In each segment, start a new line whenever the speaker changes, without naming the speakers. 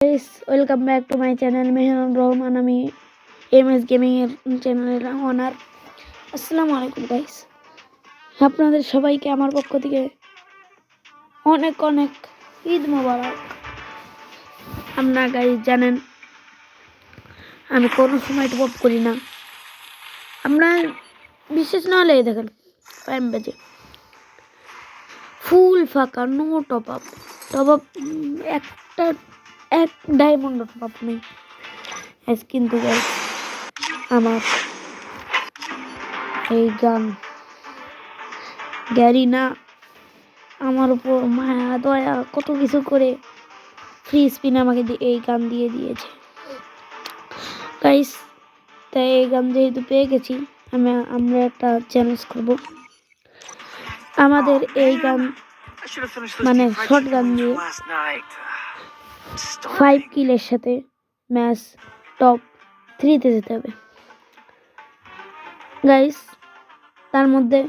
Guys, welcome back to my channel Mehran Rahman. আমি MS gaming এর চ্যানেলের ওনার। আসসালামু আলাইকুম গাইস, আপনাদের সবাইকে আমার পক্ষ থেকে অনেক অনেক ঈদ মোবারক। আপনারা গাইস জানেন আমি কোনো সময় টপ আপ করি না। আপনার বিশেষ না হলে দেখেন টাইম বাজে ফুল ফাঁকা, নো টপ আপ। একটা এক ডায়মন্ড টপ আপ নেই। কিন্তু গাইস আমার এই গান গ্যারি না আমার উপর মায়া দয়া কত কিছু করে ফ্রি স্পিন আমাকে এই গান দিয়ে দিয়েছে গাইস। তাই এই গান যেহেতু পেয়ে গেছি, আমরা একটা চ্যালেঞ্জ করব। আমাদের এই গান মানে শর্ট গান দিয়ে 5 কিলের সাথে ম্যাচ টপ 3-তে যেতে হবে গাইস। তার মধ্যে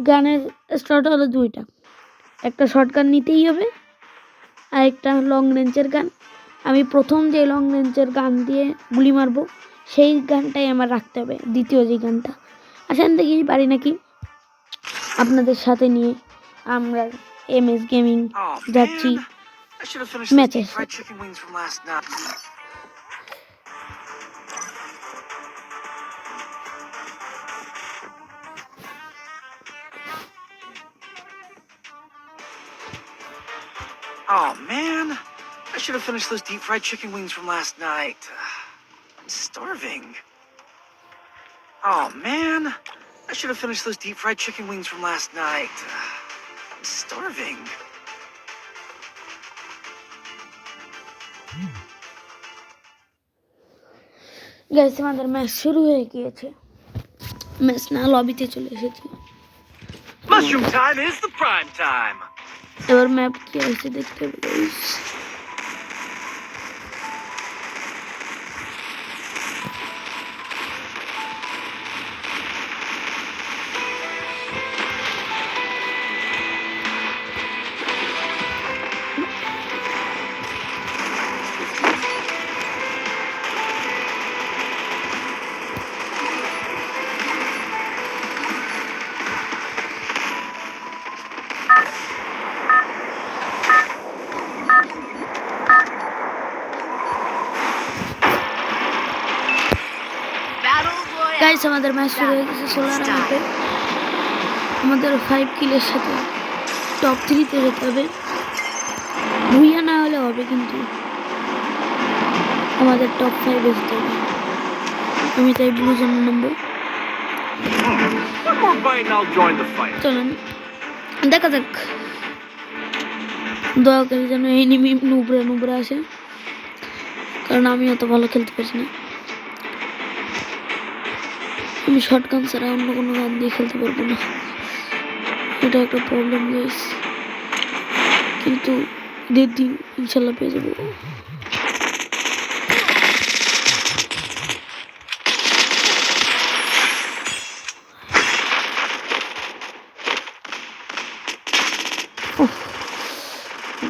গানের স্টার্ট হলো দুইটা, একটা শর্ট গান নিতেই হবে আর একটা লং রেঞ্জের গান। আমি প্রথম যে লং রেঞ্জের গান দিয়ে গুলি মারবো সেই গানটাই আমার রাখতে হবে। দ্বিতীয় যে গানটা আসেন দেখি পারি নাকি আপনাদের সাথে নিয়ে আমরা এমএস গেমিং যাচ্ছি ম্যাচের সাথে।
Oh man, I should have finished those deep fried chicken wings from last night. I'm starving. Oh man, I should have finished those deep fried chicken wings from last night. I'm starving.
Guys, আমাদের match শুরু হয়ে গিয়েছে। Match না লবিতে চলে এসেছি।
Mushroom time is the prime time.
এবার map কি আছে দেখতে হবে গাইস। গাইস, আমাদের ম্যাচ শুরু হয়ে গেছে। সোলার ম্যাপে আমাদের 5 কিলের সাথে টপ 3-তে যেতে হবে। ভুইয়া না হলে হবে, কিন্তু আমাদের টপ 5-এ যেতে হবে। আমি তাই ব্লু জোনে নামবো। চলেন দেখা যাক, দয়া করে যেন এনিমি নুবরা আসে, কারণ আমি অত ভালো খেলতে পারছি না। আমি শর্ট গান ছাড়া অন্য কোনো গান দিয়ে খেলতে পারবো না, এটা একটা প্রবলেম গাইস। কিন্তু ঈদের দিন ইনশাল্লাহ পেয়ে যাবো।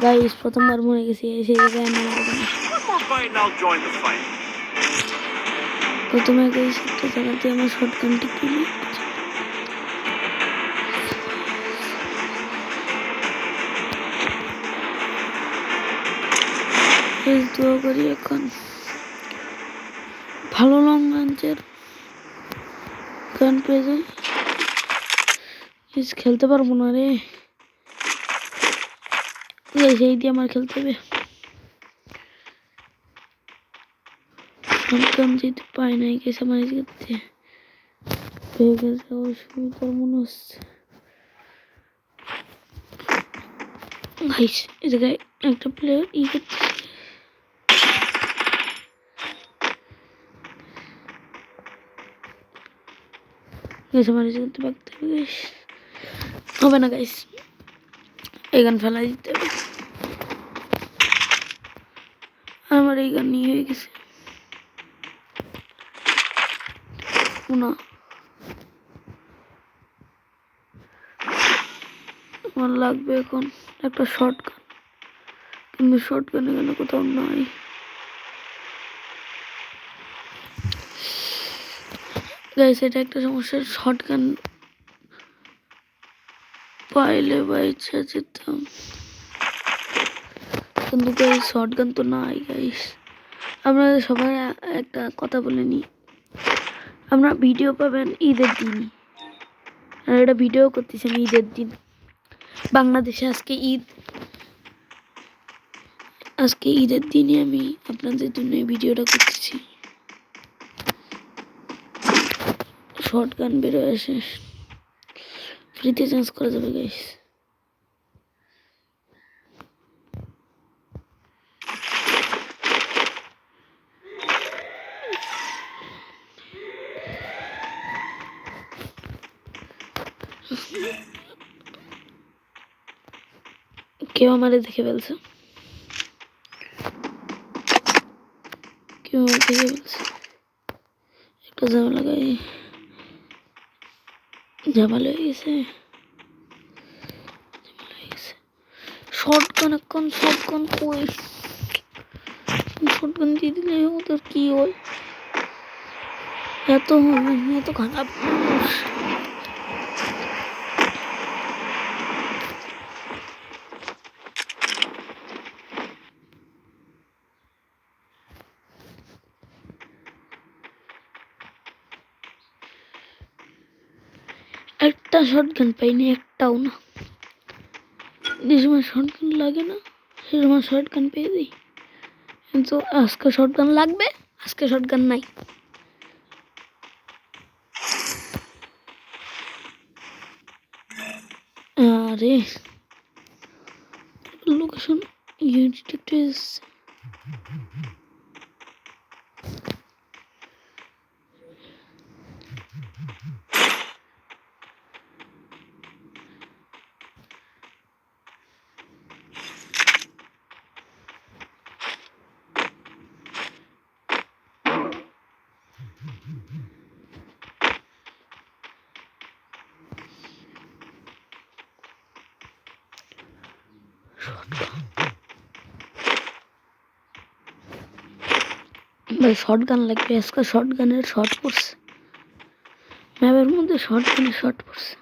গাইস, প্রথমবার মরে গেছি সেই জায়গায় প্রথমে গাইস একটা জায়গাতে আমার শর্ট গানটি কিনে দোয়া করি এখন ভালো লং রেঞ্জের গান পেয়ে যাই। খেলতে পারবো না রে, সেই দিয়ে আমার খেলতে হবে। গান যেতে পাই নাই গেছে আমার পেয়ে গেছে, অসুবিধার মনে হচ্ছে। গাইস, এই জায়গায় একটা প্লেয়ার করতেছে। হবে না গাইস, এই গান ফেলাই দিতে হবে। আমার এই গান নিয়ে হয়ে গেছে না। আমার লাগবে এখন একটা শর্ট গান, আমি শর্টগান এখানে কোথাও নাই। গাইস এটা একটা সমস্যা, শর্টগান পাইলে বা ইচ্ছা যেতাম, কিন্তু গাইস শর্টগান তো নাই। গাইস আমরা সবাই একটা কথা বলে নিই, আমরা ভিডিও পাবেন ঈদের দিনই, আর এটা ভিডিও করতেছি আমি ঈদের দিন। বাংলাদেশে আজকে ঈদ, আজকে ঈদের দিনে আমি আপনাদের জন্য এই ভিডিওটা করতেছি। শর্টগান বেরোয় আসে, ফ্রিতে চেঞ্জ করা যাবে গাইস। কেউ আমারে দেখে ফেলছে, কেউ আমারে দেখে ফেলছে, একটা ঝামেলা গাই, ঝামেলা হয়ে গেছে। শর্টগান এখন শর্টগান কই, শর্টগান দিয়ে দিলে ওদের কি হয়, এত এত খারাপ মানুষ। একটা শর্টগান পাইনি, একটাও না। যে সময় শর্টগান লাগে না সে সময় শর্টগান পেয়ে দিই, কিন্তু আজকে শর্টগান লাগবে, আজকে শর্টগান নাই। আরে লোকেশন ইউটিউব ভাই শর্টগান লাগবে, আজকে শর্টগানের শর্ট পড়ছে, ম্যাপের মধ্যে শর্টগানের শর্ট পড়ছে।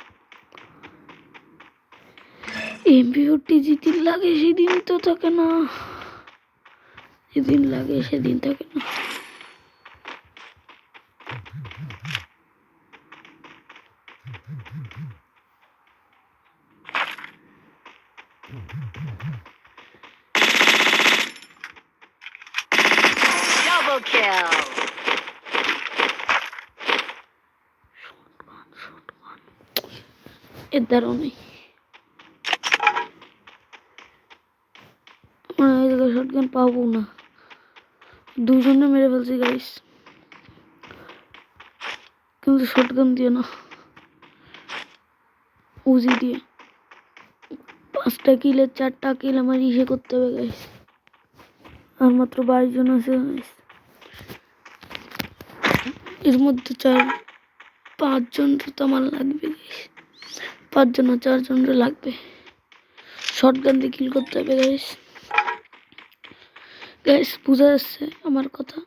এমপিওটি যেদিন লাগে সেদিন তো থাকে না, যেদিন লাগে সেদিন থাকে না।
Double kill.
এর দ্বারাও নেই, আমরা এই জায়গায় শর্টগান পাবো না। দুজনে মেরে ফেলছি গাইস, কিন্তু শর্টগান দিয়ে না, উজি দিয়ে। 5টা কিলের 4টা কিল আমার ইসে করতে হবে গাইস, আর মাত্র 22 জন আছে গাইস, এর মধ্যে 5 জন তো আমার লাগবে গাইস, 5 জন 4 জন লাগবে, শর্টগান দিয়ে কিল করতে হবে গাইস। গাইস বুঝা যাচ্ছে আমার কথা,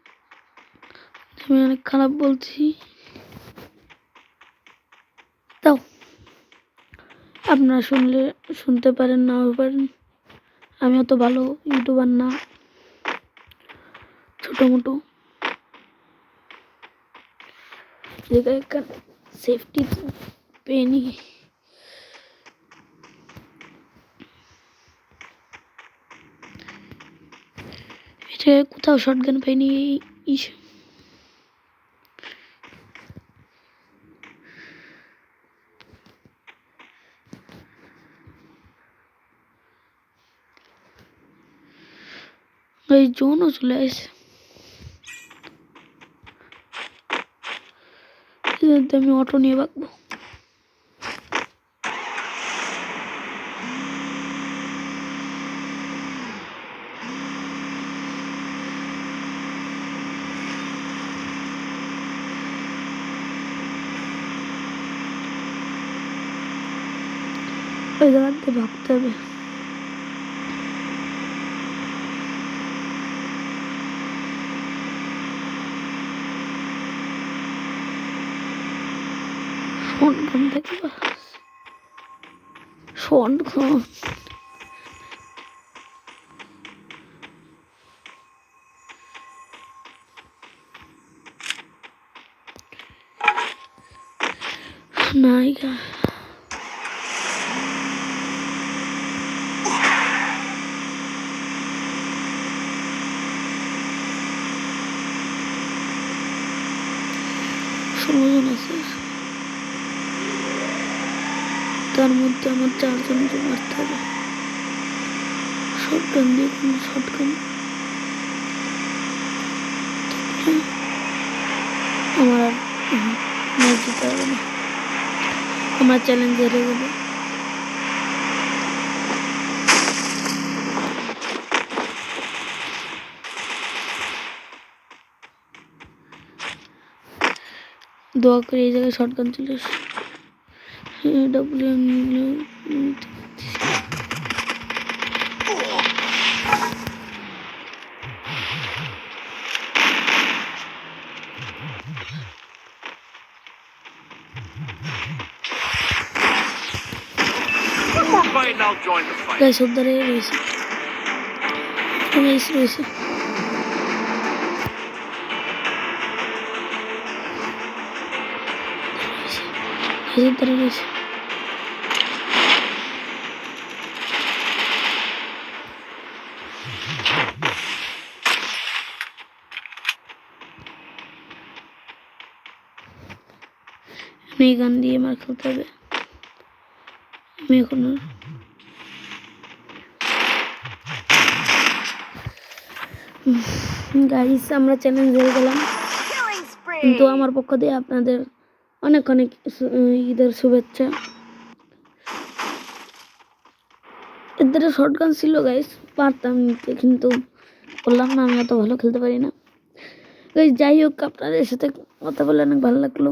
আমি অনেক খারাপ বলছি, তাও আপনারা শুনতে পারেন নাও পারেন, আমি অত ভালো ইউটিউবার না, ছোট মোটো জায়গায় সেফটি পেনি। এটা কোথাও শর্টগান পাইনি ইস, এই জোনও চলে আসে, আমি অটো নিয়ে ভাগবো। ওই জায়গাতে ভাবতে হবে। শটগান থেকে শটগান নাইকা ষোলোজন আছে, তার মধ্যে আমার 4 জনকে মারতে হবে শটগান দিয়ে। কোনো শটগান আমার আর ম্যাচ জিতে হবে না, আমার চ্যালেঞ্জ হেরে গেল। দোয়া করে এই জায়গায় শটগান চলে আসে।
One more fight and I'll join the fight.
Guys উদ্ধারে রয়েছে, রয়েছে রয়েছে উদ্ধারে রয়েছে। আমি এই গান দিয়ে মার খেলতে হবে। আমি এখন গাইস আমরা চ্যালেঞ্জ হেরে গেলাম,
Killing spree.
কিন্তু আমার পক্ষ দিয়ে আপনাদের অনেক অনেক ঈদের শুভেচ্ছা। এদের শর্টগান ছিল গাইস, পারতাম নিতে, কিন্তু বললাম না আমি অত ভালো খেলতে পারি না গাইস। যাই হোক, আপনাদের সাথে কথা বলে অনেক ভালো লাগলো।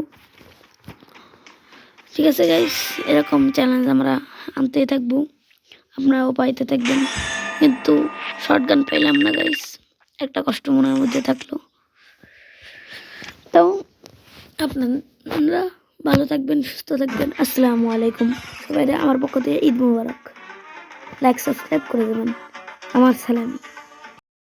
ঠিক আছে গাইস, এরকম চ্যালেঞ্জ আমরা আনতেই থাকবো, আপনারাও পাইতে থাকবেন। কিন্তু শর্টগান পাইলাম না গাইস, একটা কষ্ট মনের মধ্যে থাকলো। তো আপনারা ভালো থাকবেন, সুস্থ থাকবেন। আসসালামু আলাইকুম সবাই, আমার পক্ষ থেকে ঈদ মুবারক। লাইক সাবস্ক্রাইব করে দেবেন, আমার সালামি।